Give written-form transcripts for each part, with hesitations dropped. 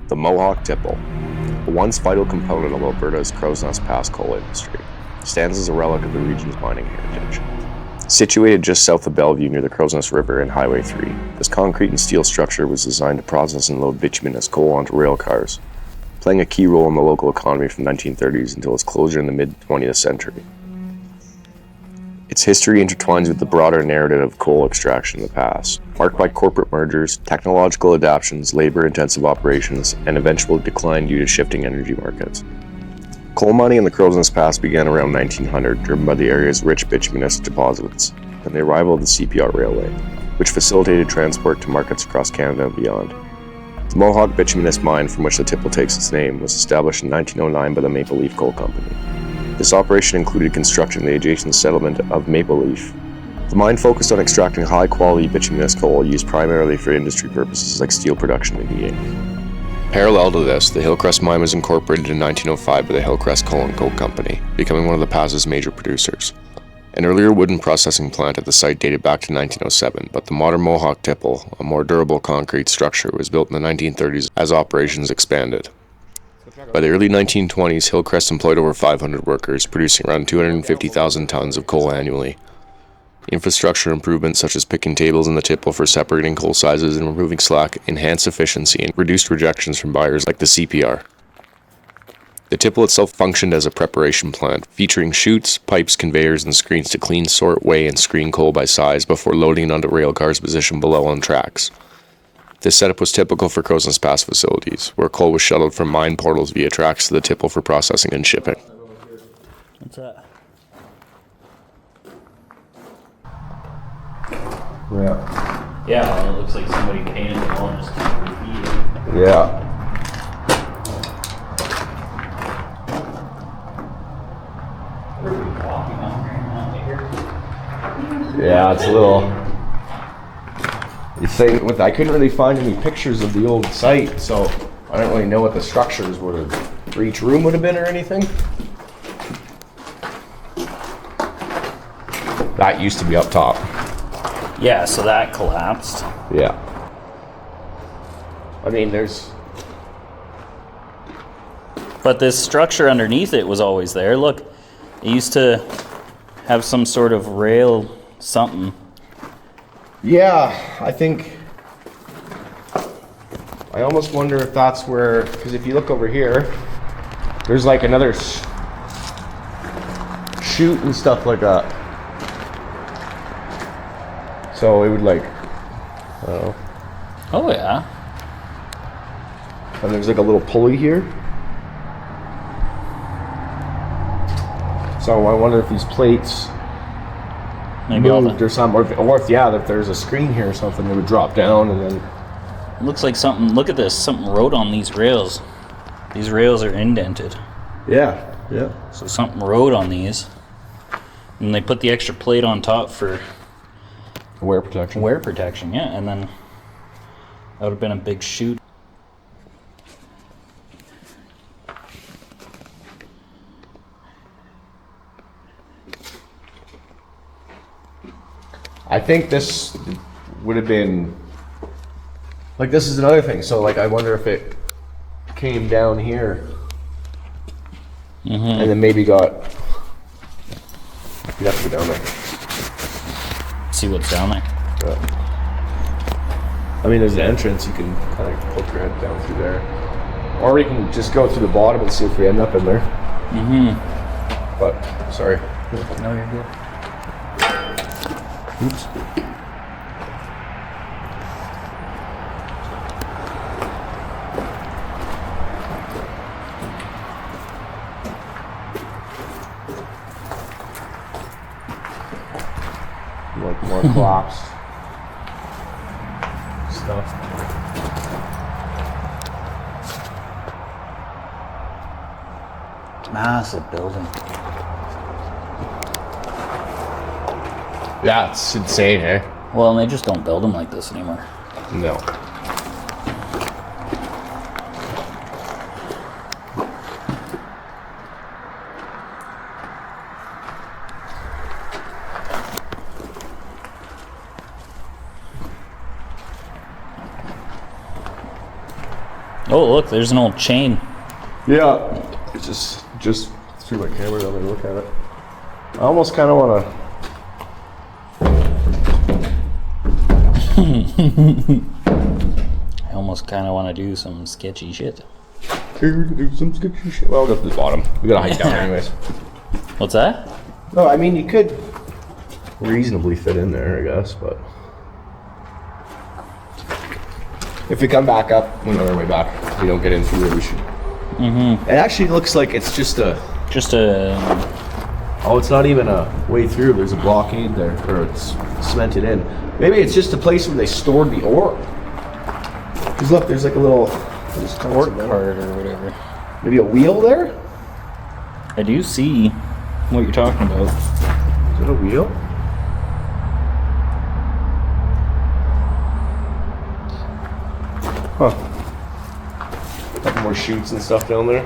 The Mohawk Tipple, a once vital component of Alberta's Crowsnest Pass coal industry, stands as a relic of the region's mining heritage. Situated just south of Bellevue near the Crowsnest River and Highway 3, this concrete and steel structure was designed to process and load bituminous coal onto rail cars, playing a key role in the local economy from the 1930s until its closure in the mid-20th century. Its history intertwines with the broader narrative of coal extraction in the past, marked by corporate mergers, technological adaptations, labor-intensive operations, and eventual decline due to shifting energy markets. Coal mining in the Crowsnest Pass began around 1900, driven by the area's rich bituminous deposits, and the arrival of the CPR Railway, which facilitated transport to markets across Canada and beyond. The Mohawk Bituminous Mine, from which the Tipple takes its name, was established in 1909 by the Maple Leaf Coal Company. This operation included construction of the adjacent settlement of Maple Leaf. The mine focused on extracting high-quality bituminous coal used primarily for industry purposes like steel production and heating. Parallel to this, the Hillcrest Mine was incorporated in 1905 by the Hillcrest Coal Coke Company, becoming one of the pass's major producers. An earlier wooden processing plant at the site dated back to 1907, but the modern Mohawk Tipple, a more durable concrete structure, was built in the 1930s as operations expanded. By the early 1920s, Hillcrest employed over 500 workers, producing around 250,000 tons of coal annually. Infrastructure improvements such as picking tables in the tipple for separating coal sizes and removing slack enhanced efficiency and reduced rejections from buyers like the CPR. The tipple itself functioned as a preparation plant, featuring chutes, pipes, conveyors, and screens to clean, sort, weigh, and screen coal by size before loading it onto rail cars positioned below on tracks. This setup was typical for Crowsnest Pass facilities, where coal was shuttled from mine portals via tracks to the tipple for processing and shipping. What's that? Yeah. Yeah, well, it looks like somebody painted the wall and just graffiti. Yeah. Yeah, it's a little. You say with I couldn't really find any pictures of the old site, so I don't really know what the structures would have for each room would have been or anything. That used to be up top. Yeah, so that collapsed. Yeah. I mean, there's. But this structure underneath it was always there. Look, it used to have some sort of rail something. Yeah, I think. I almost wonder if that's where, because if you look over here, there's like another chute and stuff like that. So it would like, I don't know. Oh yeah. And there's like a little pulley here. So I wonder if these plates Maybe all moved or something, or if there's a screen here or something, it would drop down and then. It looks like something. Look at this. Something wrote on these rails. These rails are indented. Yeah, yeah. So something wrote on these, and they put the extra plate on top for Wear protection. wear protection. Yeah, and then that would have been a big chute. I think this would have been, like, this is another thing. So, like, I wonder if it came down here and then maybe got. You have to go down there. See what's down there. Yeah. I mean, there's an entrance. You can kind of poke your head down through there, or we can just go through the bottom and see if we end up in there. But sorry. No, you're good. Oops. Like more collapsed stuff. Massive building. Yeah, it's insane, eh? Well, and they just don't build them like this anymore. No. Oh, look, there's an old chain. Yeah. It's just threw my camera down there to look at it. I almost kind of want to. I almost kind of want to do some sketchy shit. Do some sketchy shit. Well, I'll go to the bottom. We gotta hike down anyways. What's that? No, I mean, you could reasonably fit in there, I guess, but. If we come back up, we'll know our way back. We don't get in through where we should. It actually looks like it's just a. Oh, it's not even a way through. There's a blockade there, or it's cemented in. Maybe it's just a place where they stored the ore. Because look, there's like a little Ore cart or whatever. Maybe a wheel there? I do see what you're talking about. Is it a wheel? Huh. A couple more chutes and stuff down there.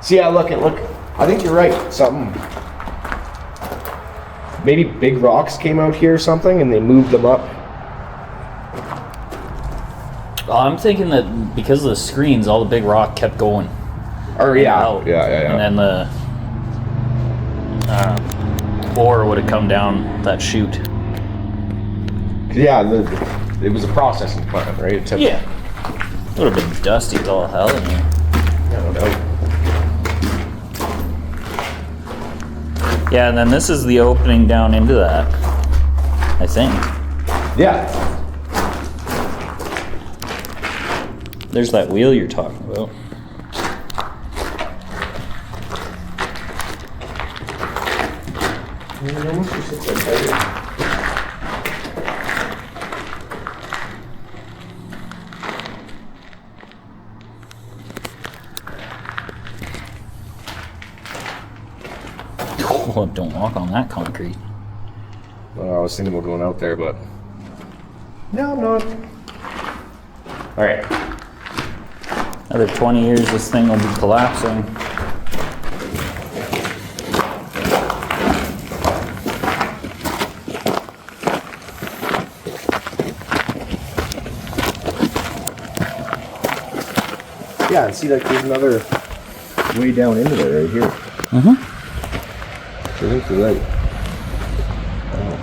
See, yeah, look. I think you're right. Something. Maybe big rocks came out here or something and they moved them up. Oh, I'm thinking that because of the screens, all the big rock kept going. Or yeah. Out. Yeah. And then the ore would have come down that chute. Yeah, it was a processing plant, right? It took, Yeah. It would have been dusty as all hell in here. I don't know. Yeah, and then this is the opening down into that, I think. Yeah. There's that wheel you're talking about. Oh, don't walk on that concrete. Well, I was thinking about going out there, but no, I'm not. All right. Another 20 years, this thing will be collapsing. Yeah, and see, like, there's another way down into there right here. Mm-hmm. I think you're right. Oh.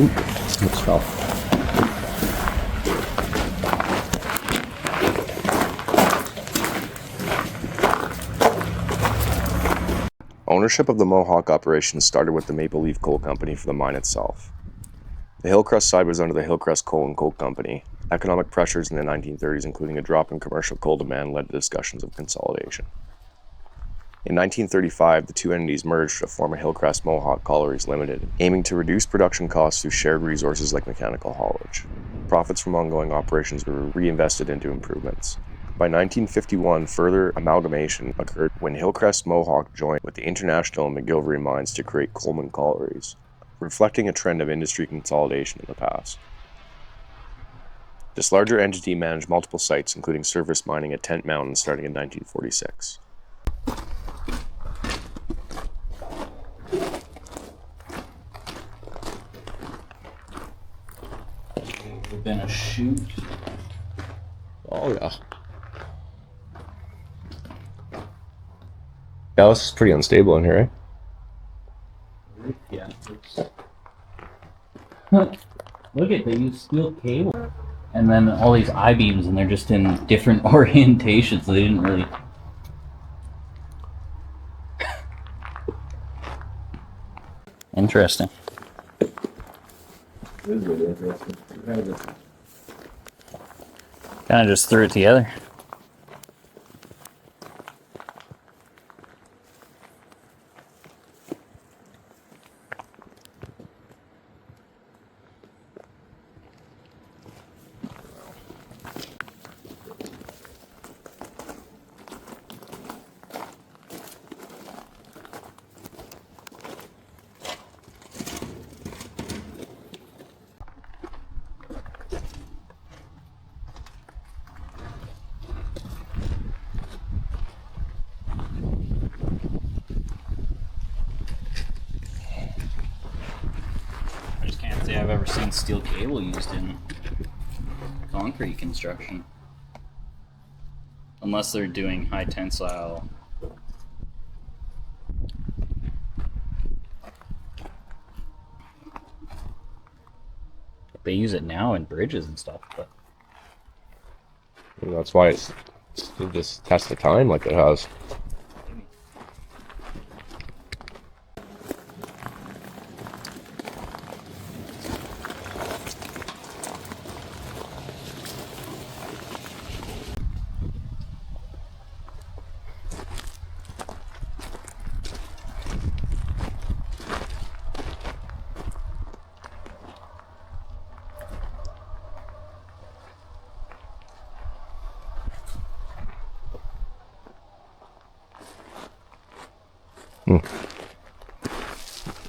Oop, looks fell. Ownership of the Mohawk operation started with the Maple Leaf Coal Company for the mine itself. The Hillcrest side was under the Hillcrest Coal Coke Company. Economic pressures in the 1930s, including a drop in commercial coal demand, led to discussions of consolidation. In 1935, the two entities merged to form a Hillcrest-Mohawk Collieries Ltd, aiming to reduce production costs through shared resources like mechanical haulage. Profits from ongoing operations were reinvested into improvements. By 1951, further amalgamation occurred when Hillcrest-Mohawk joined with the International and McGillivray mines to create Coleman Collieries, reflecting a trend of industry consolidation in the past. This larger entity managed multiple sites, including surface mining at Tent Mountain starting in 1946. There's been a chute. Oh, yeah. Yeah, this is pretty unstable in here, eh? Yeah. Look at, they use steel cable. And then all these I-beams, and they're just in different orientations. They didn't really... Interesting. It is really interesting. Kind of just threw it together. I just can't say I've ever seen steel cable used in concrete construction. Unless they're doing high tensile. They use it now in bridges and stuff, but That's why it's stood this test of time like it has.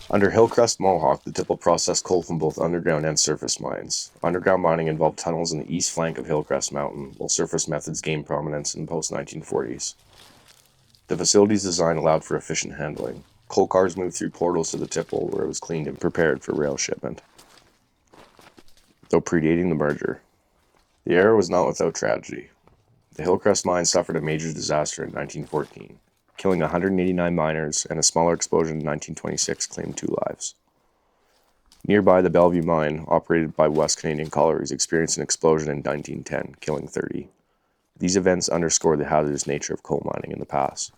Under Hillcrest-Mohawk, the Tipple processed coal from both underground and surface mines. Underground mining involved tunnels in the east flank of Hillcrest Mountain, while surface methods gained prominence in the post-1940s. The facility's design allowed for efficient handling. Coal cars moved through portals to the Tipple, where it was cleaned and prepared for rail shipment. Though predating the merger, the era was not without tragedy. The Hillcrest mine suffered a major disaster in 1914. Killing 189 miners, and a smaller explosion in 1926 claimed 2 lives. Nearby, the Bellevue mine, operated by West Canadian Collieries, experienced an explosion in 1910, killing 30. These events underscore the hazardous nature of coal mining in the past.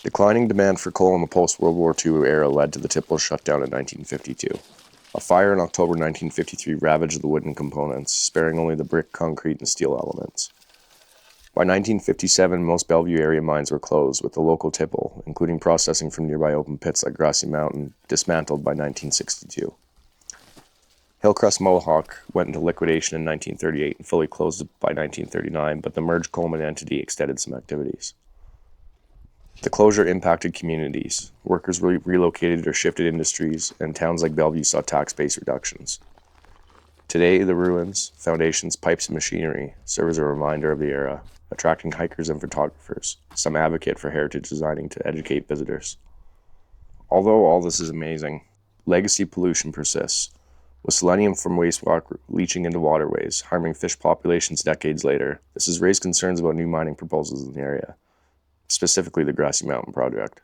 Declining demand for coal in the post-World War II era led to the Tipple shutdown in 1952. A fire in October 1953 ravaged the wooden components, sparing only the brick, concrete, and steel elements. By 1957, most Bellevue area mines were closed, with the local Tipple, including processing from nearby open pits like Grassy Mountain, dismantled by 1962. Hillcrest-Mohawk went into liquidation in 1938 and fully closed by 1939, but the merged Coleman entity extended some activities. The closure impacted communities. Workers relocated or shifted industries, and towns like Bellevue saw tax-based reductions. Today, the ruins, foundations, pipes, and machinery serve as a reminder of the era, attracting hikers and photographers. Some advocate for heritage designing to educate visitors. Although all this is amazing, legacy pollution persists, with selenium from wastewater leaching into waterways, harming fish populations decades later. This has raised concerns about new mining proposals in the area, specifically the Grassy Mountain project.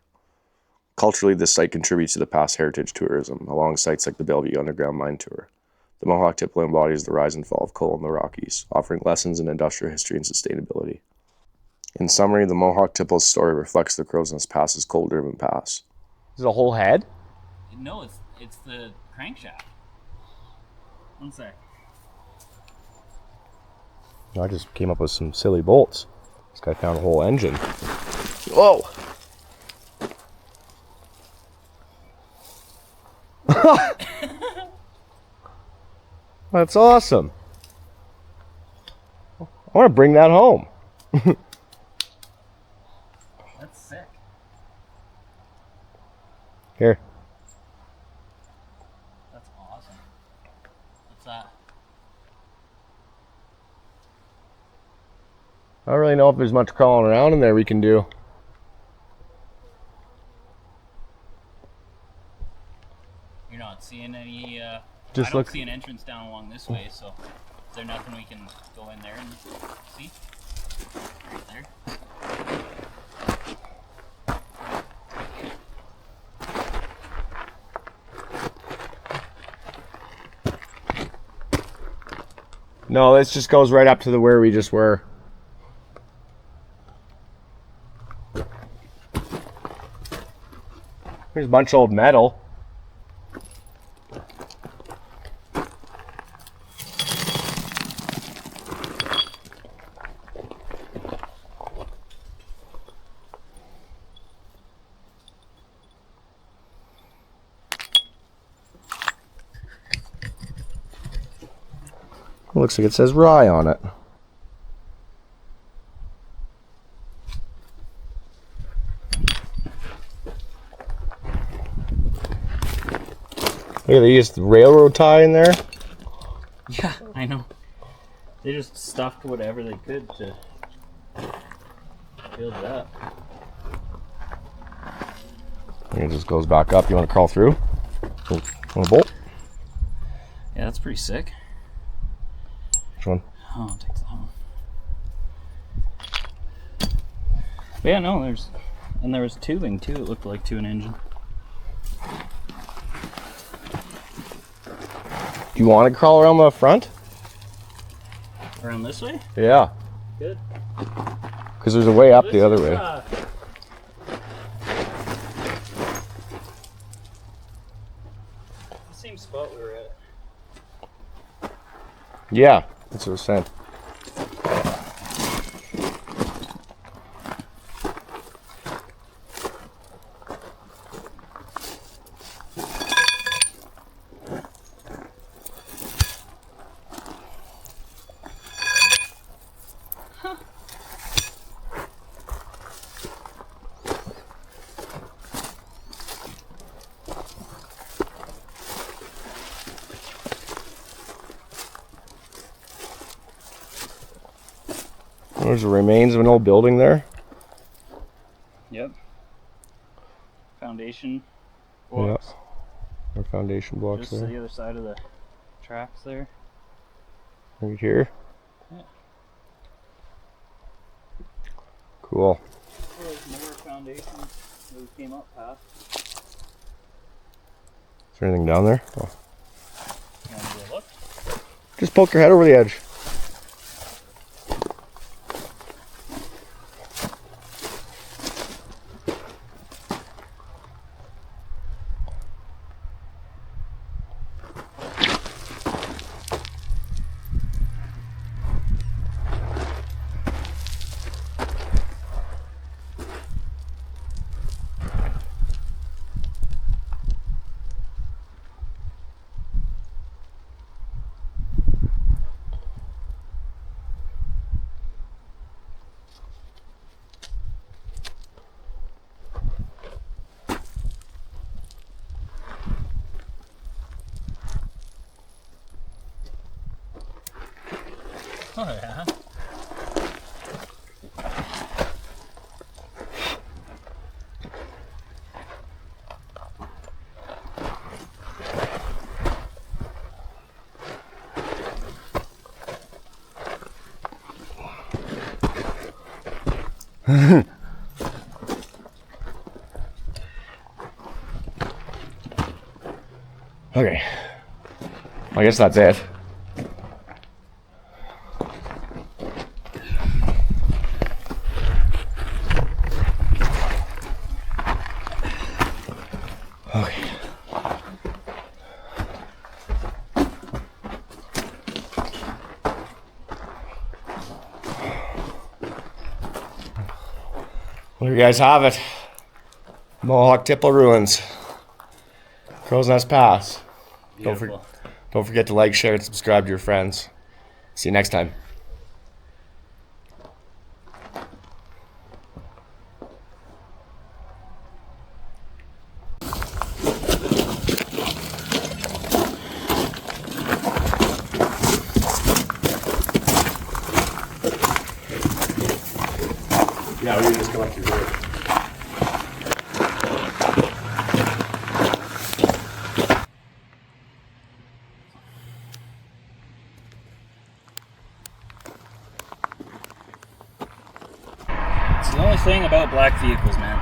Culturally, this site contributes to the past heritage tourism, along sites like the Bellevue Underground Mine Tour. The Mohawk Tipple embodies the rise and fall of coal in the Rockies, offering lessons in industrial history and sustainability. In summary, the Mohawk Tipple's story reflects the Crowsnest Pass's coal-driven pass. Is it a whole head? no, it's the crankshaft. One sec. I just came up with some silly bolts. This guy found a whole engine. Whoa! That's awesome. I want to bring that home. That's sick. Here. That's awesome. What's that? I don't really know if there's much crawling around in there we can do. You're not seeing any, Just I don't look. see an entrance down along this way, so is there nothing we can go in there and see? Right there? No, this just goes right up to the where we just were. There's a bunch of old metal. Looks like it says rye on it. Yeah, they used the railroad tie in there. Yeah, I know. They just stuffed whatever they could to build it up. And it just goes back up. You want to crawl through? Want a bolt? Yeah, that's pretty sick. Which one? Oh, I'll take that one. But yeah, no, there was tubing too. It looked like to an engine. Do you want to crawl around the front? Around this way? Yeah. Good. Because there's a way up the other way. The same spot we were at. Yeah, that's what I said. There's the remains of an old building there. Yep. Foundation blocks. Yeah. Our foundation blocks Just there. the other side of the tracks there. Right here. Yeah. Cool. There's more foundations that we came up past. Is there anything down there? Oh. You want to go look? Just poke your head over the edge. Oh yeah. Okay. I guess that's it. Okay. Well, you guys have it. Mohawk Tipple ruins. Crowsnest Pass. Beautiful. Don't forget to like, share, and subscribe to your friends. See you next time. Yeah, we just come up through here. It's the only thing about black vehicles, man.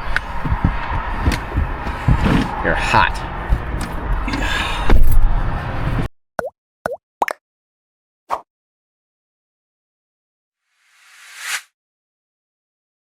You're hot.